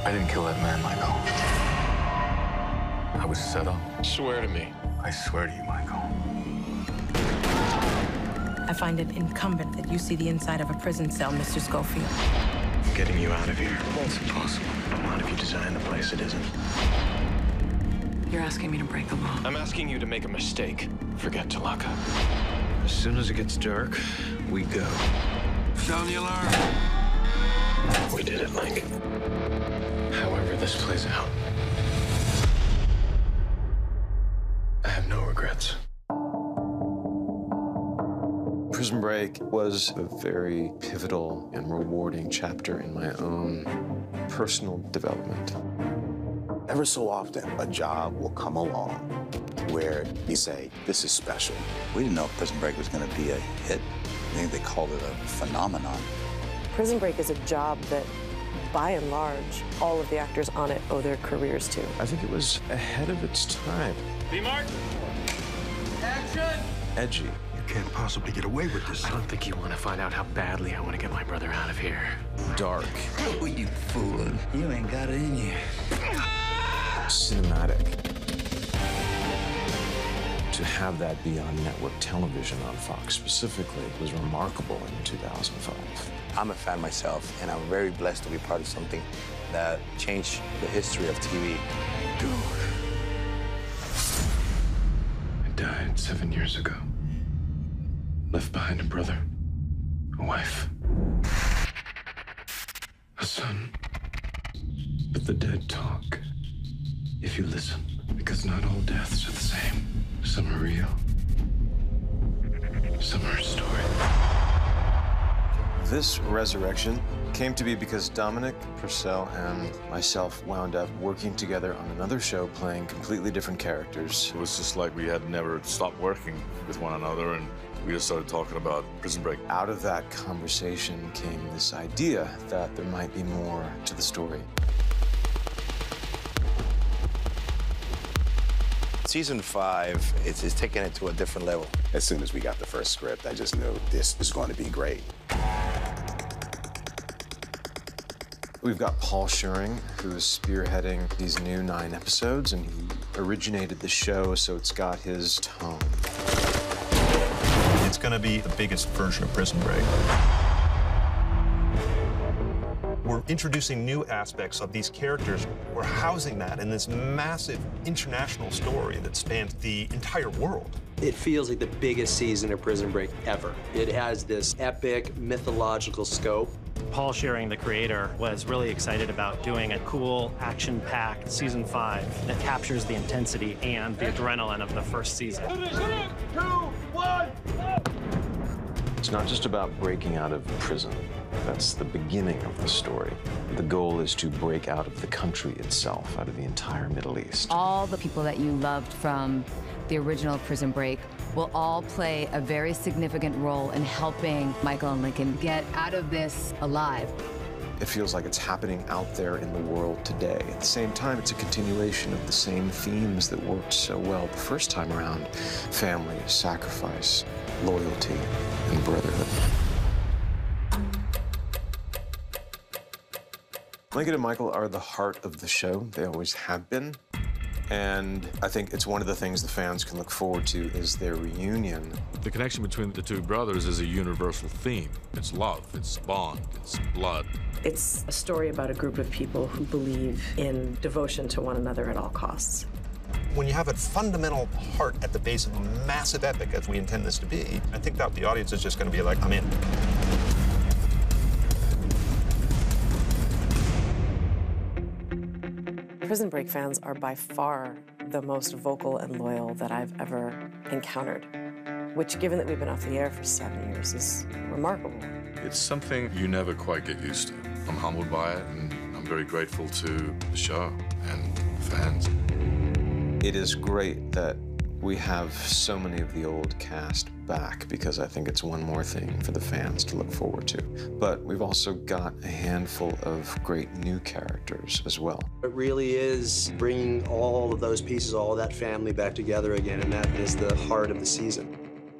I didn't kill that man, Michael. I was set up. Swear to me. I swear to you, Michael. I find it incumbent that you see the inside of a prison cell, Mr. Schofield. Getting you out of here. Well, it's impossible. Not if you design the place, it isn't. You're asking me to break the law. I'm asking you to make a mistake. Forget to lock up. As soon as it gets dark, we go. Sound the alarm. We did it, Mike. However this plays out, I have no regrets. Prison Break was a very pivotal and rewarding chapter in my own personal development. Ever so often, a job will come along where you say, this is special. We didn't know if Prison Break was going to be a hit. I think they called it a phenomenon. Prison Break is a job that, by and large, all of the actors on it owe their careers to. I think it was ahead of its time. B-Mark! Action! Edgy. You can't possibly get away with this. I don't think you want to find out how badly I want to get my brother out of here. Dark. Oh, you fool. You ain't got it in you. Cinematic. To have that be on network television on Fox specifically was remarkable in 2005. I'm a fan myself, and I'm very blessed to be part of something that changed the history of TV. I died 7 years ago. Left behind a brother, a wife, a son. But the dead talk if you listen, because not all deaths are the same. Some are real, some are a story. This resurrection came to be because Dominic Purcell and myself wound up working together on another show playing completely different characters. It was just like we had never stopped working with one another, and we just started talking about Prison Break. Out of that conversation came this idea that there might be more to the story. Season 5 is taking it to a different level. As soon as we got the first script, I just knew this is going to be great. We've got Paul Scheuring, who is spearheading these new 9 episodes, and he originated the show, so it's got his tone. It's going to be the biggest version of Prison Break. We're introducing new aspects of these characters. We're housing that in this massive international story that spans the entire world. It feels like the biggest season of Prison Break ever. It has this epic, mythological scope. Paul Scheuring, the creator, was really excited about doing a cool, action-packed Season 5 that captures the intensity and the adrenaline of the first season. 3, 2, 1, It's not just about breaking out of prison. That's the beginning of the story. The goal is to break out of the country itself, out of the entire Middle East. All the people that you loved from the original Prison Break will all play a very significant role in helping Michael and Lincoln get out of this alive. It feels like it's happening out there in the world today. At the same time, it's a continuation of the same themes that worked so well the first time around: family, sacrifice, loyalty, and brotherhood. Lincoln and Michael are the heart of the show. They always have been. And I think it's one of the things the fans can look forward to is their reunion. The connection between the two brothers is a universal theme. It's love, it's bond, it's blood. It's a story about a group of people who believe in devotion to one another at all costs. When you have a fundamental heart at the base of a massive epic, as we intend this to be, I think that the audience is just going to be like, I'm in. Prison Break fans are by far the most vocal and loyal that I've ever encountered, which, given that we've been off the air for 7 years, is remarkable. It's something you never quite get used to. I'm humbled by it, and I'm very grateful to the show and the fans. It is great that we have so many of the old cast back, because I think it's one more thing for the fans to look forward to. But we've also got a handful of great new characters as well. It really is bringing all of those pieces, all of that family back together again, and that is the heart of the season.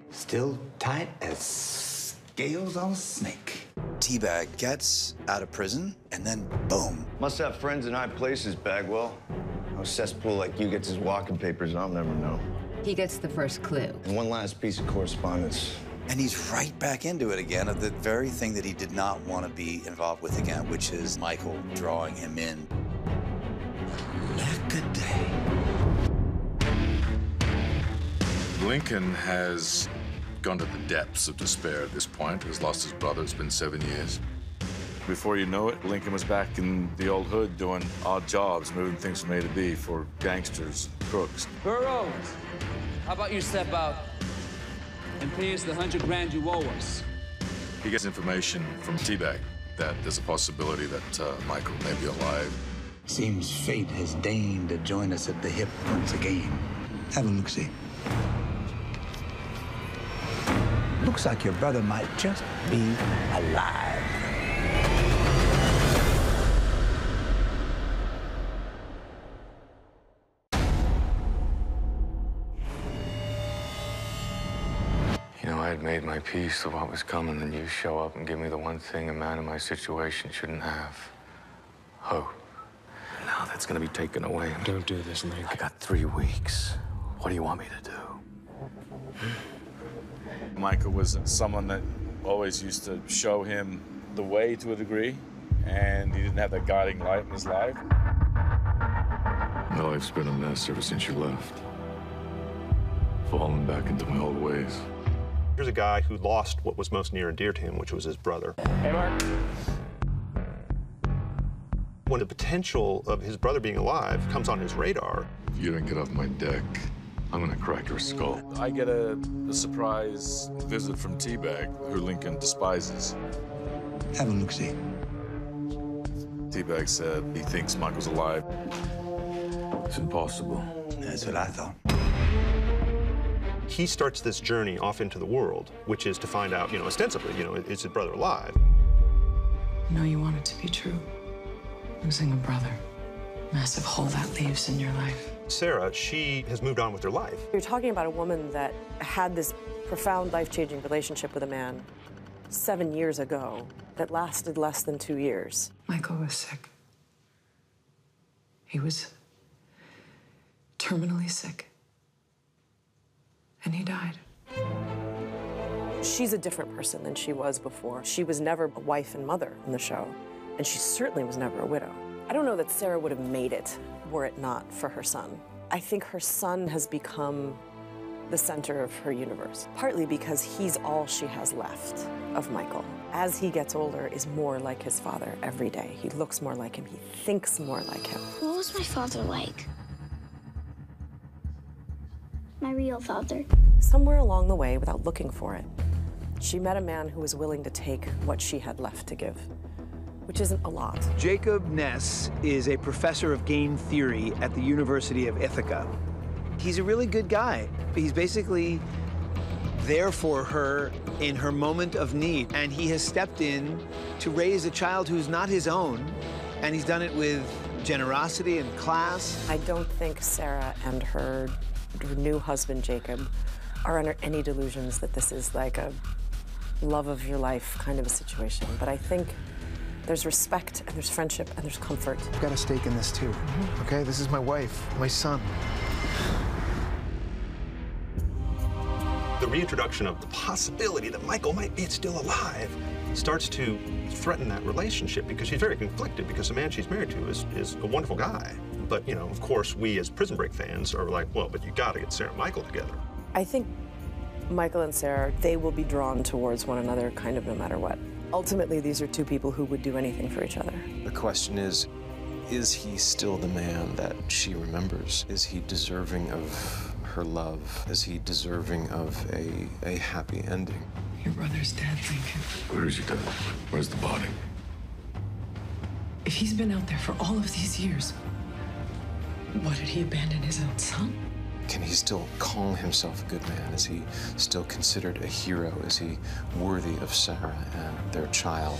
Still tight as scales on a snake. Teabag gets out of prison, and then boom. Must have friends in high places, Bagwell. How a cesspool like you gets his walking papers, I'll never know. He gets the first clue. And one last piece of correspondence. And he's right back into it again, of the very thing that he did not want to be involved with again, which is Michael drawing him in. Lack-a-day. Lincoln has gone to the depths of despair at this point. He's lost his brother. It's been 7 years. Before you know it, Lincoln was back in the old hood doing odd jobs, moving things from A to B for gangsters, crooks. Burroughs, how about you step out and pay us the $100 grand you owe us? He gets information from Teabag that there's a possibility that Michael may be alive. Seems fate has deigned to join us at the hip once again. Have a look-see. Looks like your brother might just be alive. You know, I had made my peace with what was coming, and you show up and give me the one thing a man in my situation shouldn't have. Hope. Now that's gonna be taken away. Don't do this, Link. I got 3 weeks. What do you want me to do? Michael was someone that always used to show him the way to a degree, and he didn't have that guiding light in his life. My life's been a mess ever since you left. Falling back into my old ways. Here's a guy who lost what was most near and dear to him, which was his brother. Hey, Mark. When the potential of his brother being alive comes on his radar. If you don't get off my deck, I'm gonna crack your skull. I get a surprise visit from Teabag, who Lincoln despises. Have a look-see. Teabag said he thinks Michael's alive. It's impossible. That's what I thought. He starts this journey off into the world, which is to find out, ostensibly, is his brother alive? You know you want it to be true. Losing a brother. Massive hole that leaves in your life. Sarah, she has moved on with her life. You're talking about a woman that had this profound life-changing relationship with a man 7 years ago that lasted less than 2 years. Michael was sick. He was terminally sick. And he died. She's a different person than she was before. She was never a wife and mother in the show, and she certainly was never a widow. I don't know that Sarah would have made it were it not for her son. I think her son has become the center of her universe, partly because he's all she has left of Michael. As he gets older, is more like his father every day. He looks more like him. He thinks more like him. What was my father like? My real father. Somewhere along the way, without looking for it, she met a man who was willing to take what she had left to give, which isn't a lot. Jacob Ness is a professor of game theory at the University of Ithaca. He's a really good guy. He's basically there for her in her moment of need, and he has stepped in to raise a child who's not his own, and he's done it with generosity and class. I don't think Sarah and her new husband, Jacob, are under any delusions that this is like a love of your life kind of a situation, but I think there's respect, and there's friendship, and there's comfort. I've got a stake in this, too. Okay? This is my wife, my son. The reintroduction of the possibility that Michael might be still alive starts to threaten that relationship because she's very conflicted because the man she's married to is a wonderful guy. But, of course, we as Prison Break fans are like, well, but you gotta get Sarah and Michael together. I think Michael and Sarah, they will be drawn towards one another kind of no matter what. Ultimately, these are two people who would do anything for each other. The question is he still the man that she remembers? Is he deserving of her love? Is he deserving of a happy ending? Your brother's dead, Lincoln. Where is he dead? Where's the body? If he's been out there for all of these years, what, did he abandon his own son? Can he still call himself a good man? Is he still considered a hero? Is he worthy of Sarah and their child?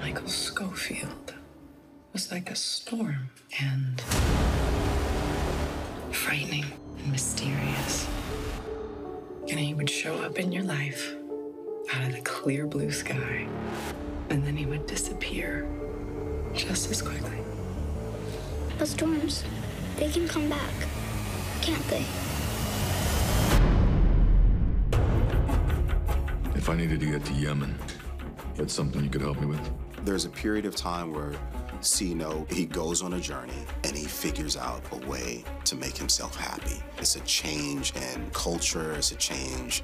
Michael Schofield was like a storm, and frightening and mysterious. And he would show up in your life out of the clear blue sky, and then he would disappear just as quickly. But storms, they can come back, can't they? If I needed to get to Yemen, that's something you could help me with? There's a period of time where Sino, he goes on a journey and he figures out a way to make himself happy. It's a change in culture, it's a change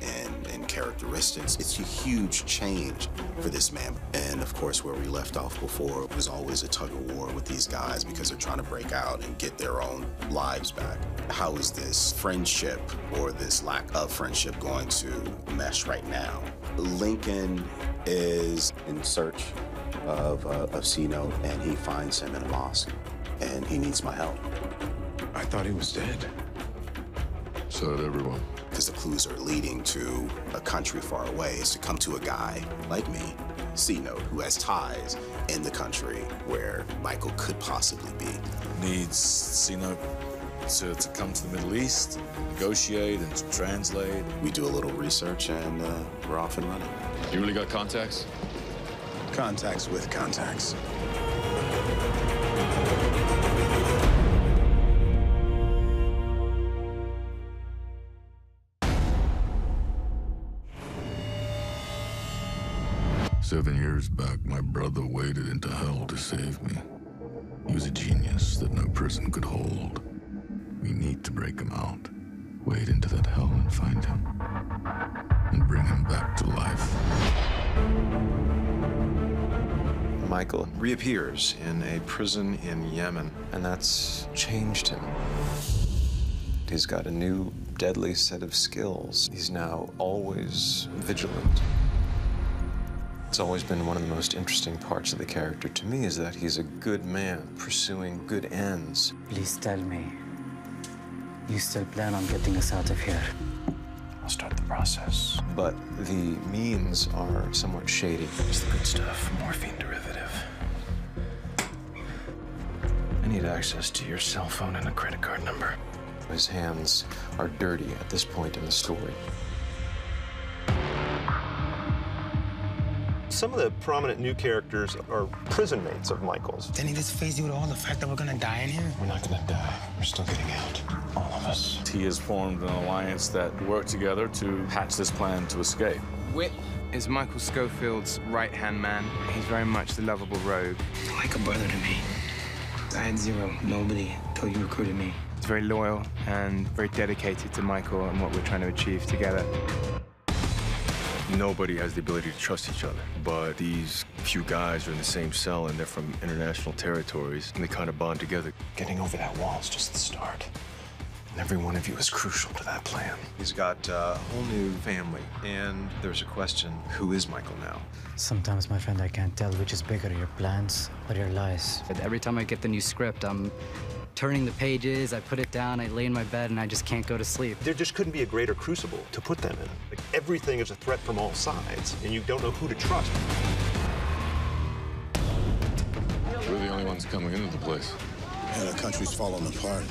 in characteristics. It's a huge change for this man. And of course, where we left off before, it was always a tug of war with these guys because they're trying to break out and get their own lives back. How is this friendship or this lack of friendship going to mesh right now? Lincoln is in search of Sino, and he finds him in a mosque, and he needs my help. I thought he was dead. So did everyone. Because the clues are leading to a country far away is to come to a guy like me, Sino, who has ties in the country where Michael could possibly be. Needs Sino to come to the Middle East, negotiate and to translate. We do a little research and we're off and running. You really got contacts? Contacts with contacts. "7 years back, my brother waded into hell to save me. He was a genius that no prison could hold. We need to break him out, wade into that hell and find him, and bring him back to life." Michael reappears in a prison in Yemen, and that's changed him. He's got a new deadly set of skills. He's now always vigilant. It's always been one of the most interesting parts of the character to me is that he's a good man pursuing good ends. Please tell me, you still plan on getting us out of here? I'll start the process. But the means are somewhat shady. It's the good stuff, morphine derivative. I need access to your cell phone and a credit card number. His hands are dirty at this point in the story. Some of the prominent new characters are prison mates of Michael's. Then he just faced you with all the fact that we're gonna die in here? We're not gonna die. We're still getting out. All of us. He has formed an alliance that work together to hatch this plan to escape. Whit is Michael Schofield's right-hand man. He's very much the lovable rogue. Like a brother to me. I had zero, nobody, till you recruited me. He's very loyal and very dedicated to Michael and what we're trying to achieve together. Nobody has the ability to trust each other, but these few guys are in the same cell and they're from international territories, and they kind of bond together. Getting over that wall is just the start. And every one of you is crucial to that plan. He's got a whole new family, and there's a question, who is Michael now? Sometimes, my friend, I can't tell which is bigger, your plans or your lies. But every time I get the new script, I'm turning the pages, I put it down, I lay in my bed, and I just can't go to sleep. There just couldn't be a greater crucible to put them in. Like, everything is a threat from all sides, and you don't know who to trust. We're the only ones coming into the place. Yeah, the country's falling apart.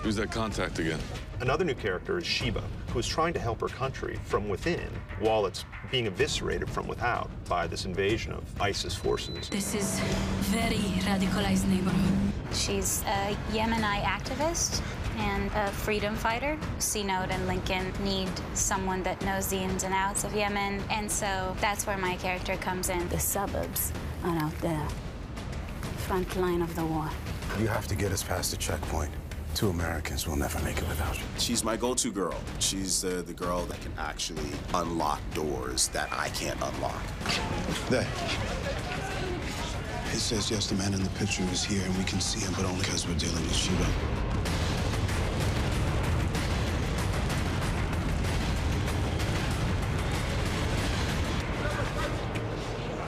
Who's that contact again? Another new character is Sheba, who is trying to help her country from within while it's being eviscerated from without by this invasion of ISIS forces. This is very radicalized neighborhood. She's a Yemeni activist and a freedom fighter. Sino and Lincoln need someone that knows the ins and outs of Yemen, and so that's where my character comes in. The suburbs are out there, front line of the war. You have to get us past the checkpoint. 2 Americans will never make it without you. She's my go-to girl. She's the girl that can actually unlock doors that I can't unlock. There. It says, yes, the man in the picture is here, and we can see him, but only because we're dealing with Sheba.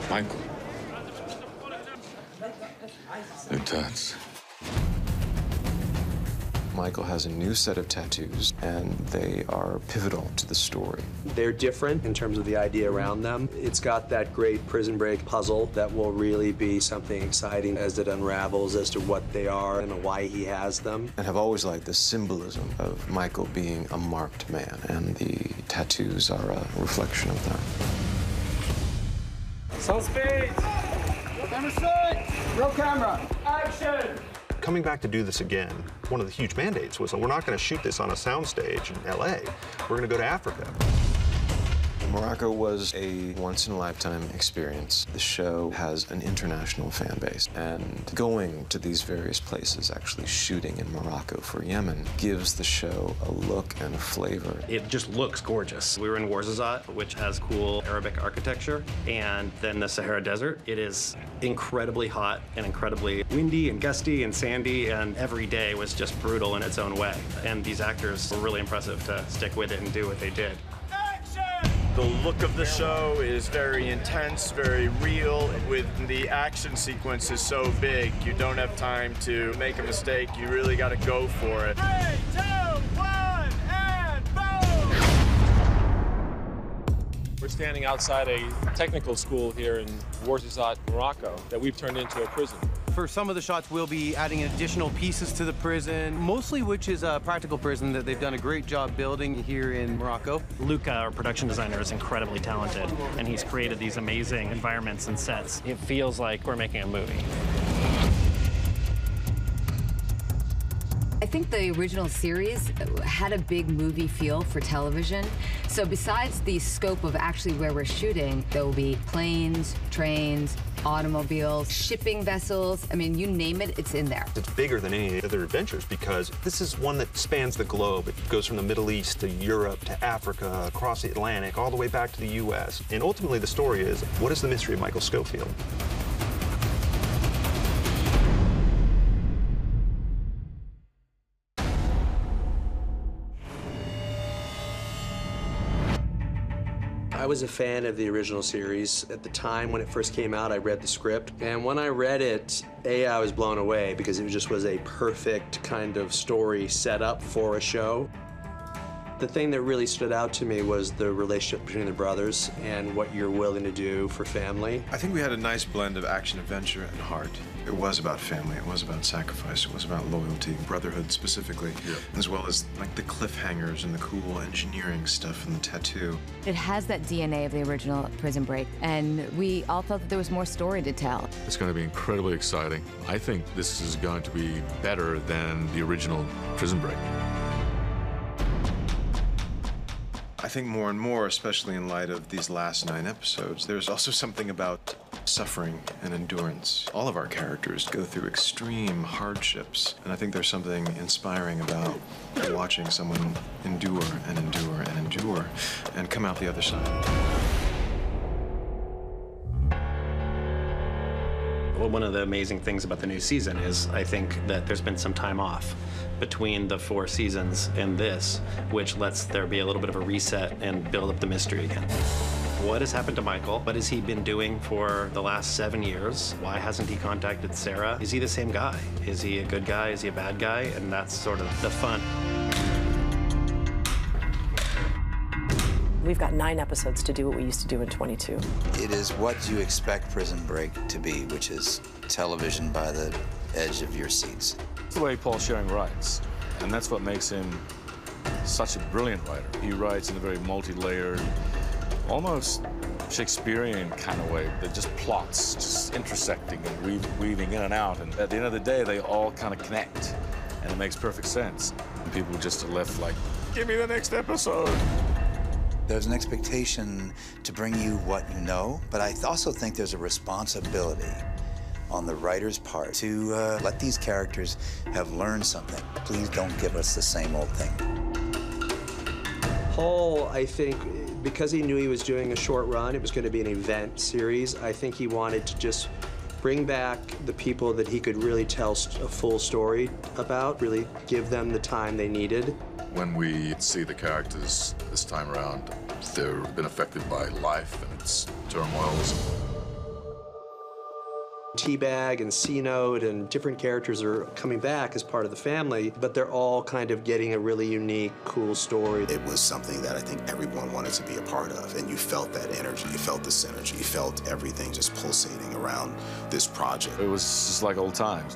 Michael. They're tats. Michael has a new set of tattoos, and they are pivotal to the story. They're different in terms of the idea around them. It's got that great Prison Break puzzle that will really be something exciting as it unravels as to what they are and why he has them. And I've always liked the symbolism of Michael being a marked man, and the tattoos are a reflection of that. Sound speed. Camera straight. Roll camera. Action. Coming back to do this again, one of the huge mandates was that we're not going to shoot this on a soundstage in LA. We're going to go to Africa. Morocco was a once-in-a-lifetime experience. The show has an international fan base, and going to these various places, actually shooting in Morocco for Yemen, gives the show a look and a flavor. It just looks gorgeous. We were in Ouarzazate, which has cool Arabic architecture, and then the Sahara Desert. It is incredibly hot and incredibly windy and gusty and sandy, and every day was just brutal in its own way. And these actors were really impressive to stick with it and do what they did. The look of the show is very intense, very real. With the action sequences so big, you don't have time to make a mistake. You really got to go for it. 3, 2, 1, and boom! We're standing outside a technical school here in Ouarzazate, Morocco, that we've turned into a prison. For some of the shots, we'll be adding additional pieces to the prison, mostly which is a practical prison that they've done a great job building here in Morocco. Luca, our production designer, is incredibly talented, and he's created these amazing environments and sets. It feels like we're making a movie. I think the original series had a big movie feel for television. So besides the scope of actually where we're shooting, there will be planes, trains, automobiles, shipping vessels. I mean, you name it, it's in there. It's bigger than any other adventures because this is one that spans the globe. It goes from the Middle East to Europe to Africa, across the Atlantic, all the way back to the U.S. And ultimately, the story is, what is the mystery of Michael Scofield? I was a fan of the original series. At the time when it first came out, I read the script. And when I read it, I was blown away because it just was a perfect kind of story set up for a show. The thing that really stood out to me was the relationship between the brothers and what you're willing to do for family. I think we had a nice blend of action, adventure, and heart. It was about family, it was about sacrifice, it was about loyalty, brotherhood specifically, as well as like the cliffhangers and the cool engineering stuff and the tattoo. It has that DNA of the original Prison Break, and we all felt that there was more story to tell. It's going to be incredibly exciting. I think this is going to be better than the original Prison Break. I think more and more, especially in light of these last 9 episodes, there's also something about suffering and endurance. All of our characters go through extreme hardships, and I think there's something inspiring about watching someone endure and endure and endure and come out the other side. Well, one of the amazing things about the new season is I think that there's been some time off between the 4 seasons and this, which lets there be a little bit of a reset and build up the mystery again. What has happened to Michael? What has he been doing for the last 7 years? Why hasn't he contacted Sarah? Is he the same guy? Is he a good guy? Is he a bad guy? And that's sort of the fun. We've got 9 episodes to do what we used to do in 22. It is what you expect Prison Break to be, which is television by the edge of your seats. It's the way Paul Schering writes, and that's what makes him such a brilliant writer. He writes in a very multi-layered, almost Shakespearean kind of way, that just plots, just intersecting and weaving in and out, and at the end of the day, they all kind of connect, and it makes perfect sense. And people just are left like, give me the next episode. There's an expectation to bring you what you know, but I also think there's a responsibility on the writer's part to let these characters have learned something. Please don't give us the same old thing. Paul, I think, because he knew he was doing a short run, it was going to be an event series, I think he wanted to just bring back the people that he could really tell a full story about, really give them the time they needed. When we see the characters this time around, they've been affected by life and its turmoils. T-Bag and C-Note and different characters are coming back as part of the family, but they're all kind of getting a really unique, cool story. It was something that I think everyone wanted to be a part of, and you felt that energy, you felt the synergy, you felt everything just pulsating around this project. It was just like old times.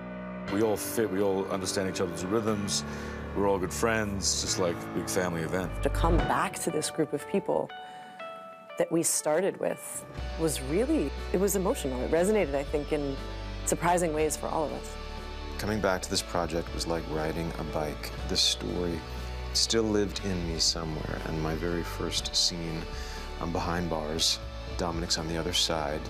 We all fit, we all understand each other's rhythms, we're all good friends, just like a big family event. To come back to this group of people that we started with was really, It was emotional. It resonated, I think, in surprising ways for all of us. Coming back to this project was like riding a bike. This story still lived in me somewhere, and my very first scene, I'm behind bars, Dominic's on the other side,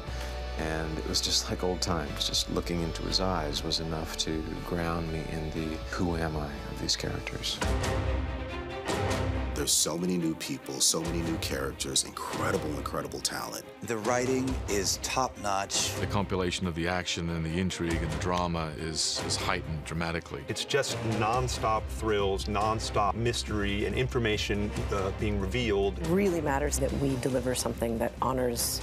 and it was just like old times. Just looking into his eyes was enough to ground me in the who am I of these characters. There's so many new people, so many new characters, incredible, incredible talent. The writing is top-notch. The compilation of the action and the intrigue and the drama is heightened dramatically. It's just non-stop thrills, non-stop mystery and information being revealed. It really matters that we deliver something that honors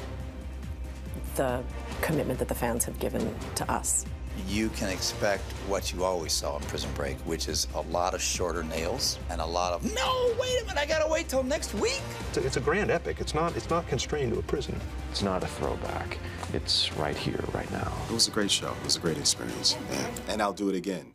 the commitment that the fans have given to us. You can expect what you always saw in Prison Break, which is a lot of shorter nails and a lot of, no, wait a minute, I gotta wait till next week. It's a grand epic. It's not constrained to a prison. It's not a throwback. It's right here, right now. It was a great show. It was a great experience. And I'll do it again.